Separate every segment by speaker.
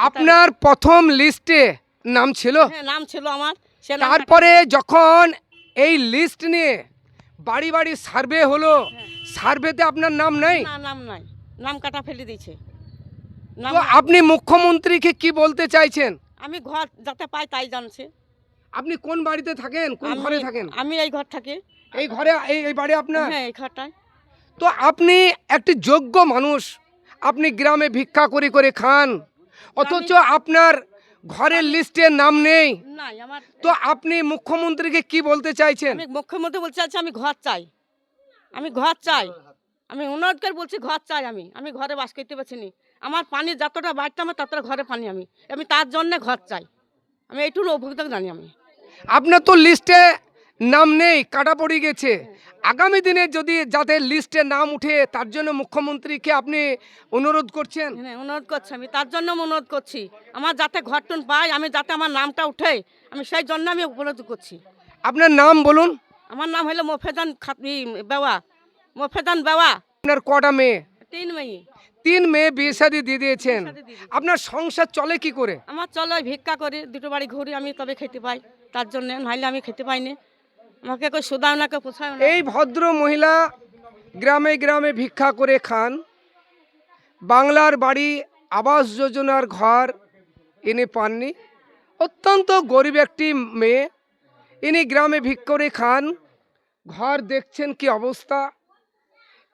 Speaker 1: আপনার প্রথম লিস্টে নাম ছিল?
Speaker 2: হ্যাঁ, নাম ছিল আমার।
Speaker 1: তারপরে যখন এই লিস্ট নিয়ে বাড়ি বাড়ি সার্ভে হলো, সার্ভেতে আপনার নাম নেই?
Speaker 2: না, নাম নাই, নাম কাটা ফেলে দিয়েছে।
Speaker 1: তো আপনি মুখ্যমন্ত্রীকে কি বলতে চাইছেন?
Speaker 2: আমি ঘর যাতে পাই তাই জানছে।
Speaker 1: আপনি কোন বাড়িতে থাকেন, কোন ঘরে থাকেন?
Speaker 2: আমি এই ঘর থাকি।
Speaker 1: এই ঘরে, এই বাড়ি আপনার?
Speaker 2: হ্যাঁ, এই ঘরটায়।
Speaker 1: তো আপনি একটি যোগ্য মানুষ, আপনি গ্রামে ভিক্ষা করে করে খান, অথচ আপনার ঘরের লিস্টে নাম নেই।
Speaker 2: নাই আমার।
Speaker 1: তো আপনি মুখ্যমন্ত্রীকে কি বলতে চাইছেন?
Speaker 2: আমি মুখ্যমন্ত্রী বলতে চাইছি আমি ঘর চাই, আমি ঘর চাই। আমি অনুরোধ করে বলছি ঘর চাই। আমি ঘরে বাস করতে পারছি না। আমার পানি যতটা বাড়তে আমার ততটা ঘরে পানি। আমি তার জন্যে ঘর চাই। আমি এইটুকু অভিযোগ জানি। আমি
Speaker 1: আপনার তো লিস্টে নাম নেই, কাটা পড়ে গেছে। আগামী দিনে যদি যাতে লিস্টে নাম উঠে তার জন্য মুখ্যমন্ত্রীকে আপনি অনুরোধ করছেন?
Speaker 2: হ্যাঁ, অনুরোধ করছি। আমি তার জন্য অনুরোধ করছি আমার যাতে ঘরটুন পাই, আমি যাতে আমার নামটা উঠে, আমি সেই জন্য আমি অনুরোধ করছি।
Speaker 1: আপনার নাম বলুন।
Speaker 2: আমার নাম হলো মোফেজান বেওয়া। মোফেজান বেওয়া।
Speaker 1: আপনার কটা মেয়ে?
Speaker 2: 3 মেয়ে।
Speaker 1: 3 মেয়ে বিয়ে শাদী দিয়ে দিয়েছেন।
Speaker 2: বিয়ে শাদী দিয়ে দিয়েছি।
Speaker 1: আপনার সংসার চলে কি করে?
Speaker 2: আমার চলো ভিক্ষা করি, দুটো বাড়ি ঘুরি, আমি তবে খেতে পাই। তার জন্য নাইলে আমি খেতে পাই না। আমাকে কেউ সুদাও না, কেউ পোষায় না।
Speaker 1: এই ভদ্র মহিলা গ্রামে গ্রামে ভিক্ষা করে খান, বাংলার বাড়ি আবাস যোজনার ঘর ইনি পাননি। অত্যন্ত গরিব একটি মেয়ে, ইনি গ্রামে ভিক্ষা করে খান, ঘর দেখছেন কি অবস্থা।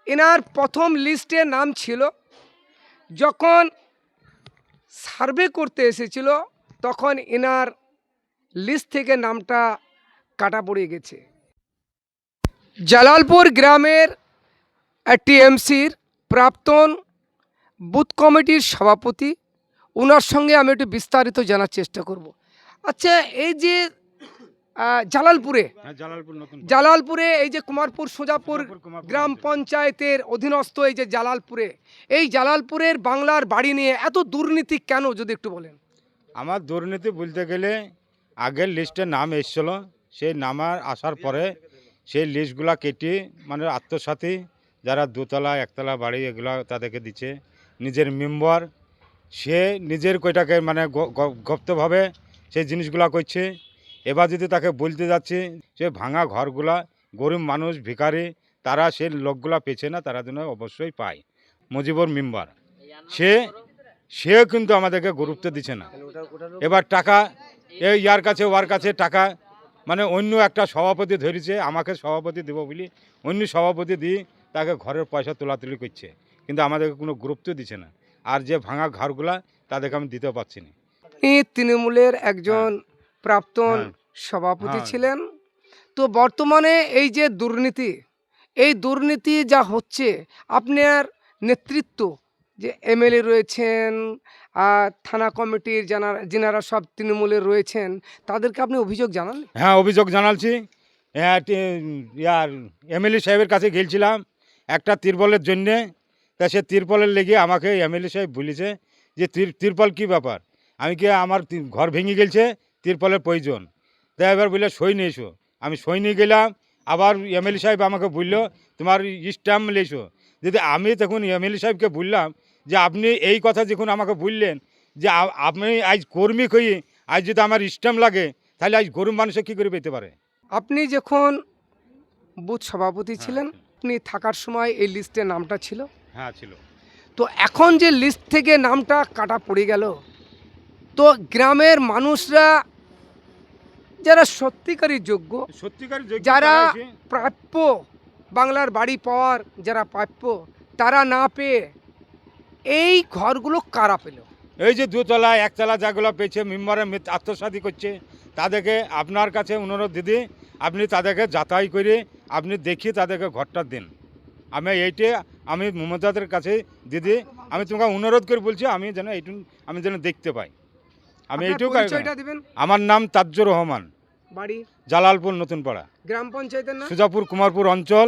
Speaker 1: এনার প্রথম লিস্টে নাম ছিল, যখন সার্ভে করতে এসেছিল তখন এনার লিস্ট থেকে নামটা কাটা পড়ে গেছে। জালালপুর গ্রামের টিএমসির প্রাক্তন বুথ কমিটির সভাপতি, ওনার সঙ্গে আমি একটু বিস্তারিত জানার চেষ্টা করব। আচ্ছা, এই যে জালালপুরে এই যে কুমারপুর সোজাপুর গ্রাম পঞ্চায়েতের অধীনস্থ এই যে এই জালালপুরের বাংলার বাড়ি নিয়ে এত দুর্নীতি কেন, যদি একটু বলেন?
Speaker 3: আমার দুর্নীতি বলতে গেলে আগের লিস্টে নাম এসেছিল, সেই নাম আসার পরে সেই লিস্টগুলা কেটে মানে আত্মসাথী যারা দোতলা একতলা বাড়ি এগুলো তাদেরকে দিচ্ছে, নিজের মেম্বার সে নিজের কয়টাকে মানে গুপ্তভাবে সেই জিনিসগুলা করছে। এবার যদি তাকে বলতে যাচ্ছে সে ভাঙা ঘরগুলা গরিব মানুষ ভিখারি তারা সে লোকগুলা পেছে না, তারা যেন অবশ্যই পায়। মুজিবুর মেম্বার সেও কিন্তু আমাদেরকে গুরুত্ব দিচ্ছে না। এবার টাকা এই ইয়ার কাছে ওর কাছে টাকা মানে অন্য একটা সভাপতি ধরেছে, আমাকে সভাপতি দেবো বলি অন্য সভাপতি দিয়ে তাকে ঘরের পয়সা তোলাতুলি করছে, কিন্তু আমাদেরকে কোনো গুরুত্ব দিচ্ছে না। আর যে ভাঙা ঘরগুলা তাদেরকে আমি দিতে পারছি না।
Speaker 1: তৃণমূলের একজন প্রাক্তন সভাপতি ছিলেন, তো বর্তমানে এই যে দুর্নীতি যা হচ্ছে, আপনার নেতৃত্ব যে এমএলএ রয়েছেন, থানা কমিটির যারা সব তৃণমূলের রয়েছেন, তাদেরকে আপনি অভিযোগ জানান?
Speaker 3: হ্যাঁ, অভিযোগ জানালছি। ইয়ার এমএলএ সাহেবের কাছে গেছিলাম একটা তিরপলের জন্যে, তা সে তিরপলের লেগে আমাকে এমএলএ সাহেব বলেছে যে তিরপল কী ব্যাপার, আমি কি আমার ঘর ভেঙে গেছে তিরপলের প্রয়োজন, তাই এবার বললে সই নিয়ে এসো। আমি সই নিয়ে গেলাম, আবার এমএলএ সাহেব আমাকে বললো তোমার স্ট্যাম্প নিয়ে এসো। যদি আমি তখন এমএলএ সাহেবকে বললাম যে আপনি এই কথা যখন আমাকে বললেন যে আপনি আজ কর্মী হয়ে আজ যদি আমার স্ট্যাম্প লাগে তাহলে আজ গরিব মানুষে কী করে পেতে পারে?
Speaker 1: আপনি যখন বুথ সভাপতি ছিলেন, আপনি থাকার সময় এই লিস্টে নামটা ছিল?
Speaker 3: হ্যাঁ, ছিল।
Speaker 1: তো এখন যে লিস্ট থেকে নামটা কাটা পড়ে গেল, তো গ্রামের মানুষরা যারা সত্যিকারী যোগ্য, যারা প্রাপ্য বাংলার বাড়ি পাওয়ার যারা প্রাপ্য, তারা না পেয়ে এই ঘরগুলো কারা পেল?
Speaker 3: এই যে দোতলা একতলা যেগুলো পেয়েছে মেম্বারে আত্মসাৎী করছে, তাদেরকে আপনার কাছে অনুরোধ দিদি আপনি তাদেরকে যাচাই করে আপনি দেখিয়ে তাদেরকে ঘরটা দিন। আমি মমতাদের কাছে দিদি আমি তোমাকে অনুরোধ করে বলছি, আমি যেন দেখতে পাই। আমি এইটুকু। আমার নাম তাজ্জুর রহমান,
Speaker 1: বাড়ি
Speaker 3: জালালপুর নতুন পাড়া,
Speaker 1: গ্রাম পঞ্চায়েতের নাম
Speaker 3: সুজাপুর কুমারপুর অঞ্চল।